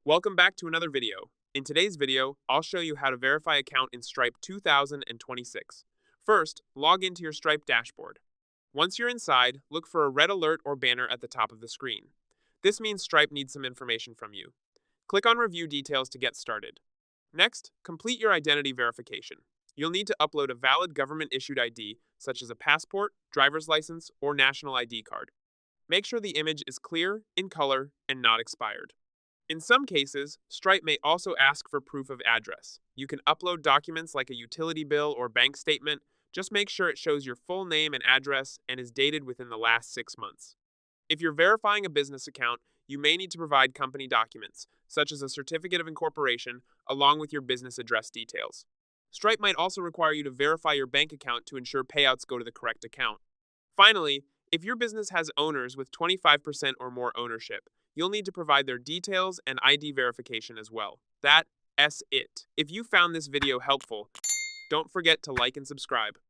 Welcome back to another video. In today's video, I'll show you how to verify account in Stripe 2026. First, log into your Stripe dashboard. Once you're inside, look for a red alert or banner at the top of the screen. This means Stripe needs some information from you. Click on Review Details to get started. Next, complete your identity verification. You'll need to upload a valid government-issued ID, such as a passport, driver's license, or national ID card. Make sure the image is clear, in color, and not expired. In some cases, Stripe may also ask for proof of address. You can upload documents like a utility bill or bank statement. Just make sure it shows your full name and address and is dated within the last 6 months. If you're verifying a business account, you may need to provide company documents, such as a certificate of incorporation, along with your business address details. Stripe might also require you to verify your bank account to ensure payouts go to the correct account. Finally, if your business has owners with 25% or more ownership, you'll need to provide their details and ID verification as well. That's it. If you found this video helpful, don't forget to like and subscribe.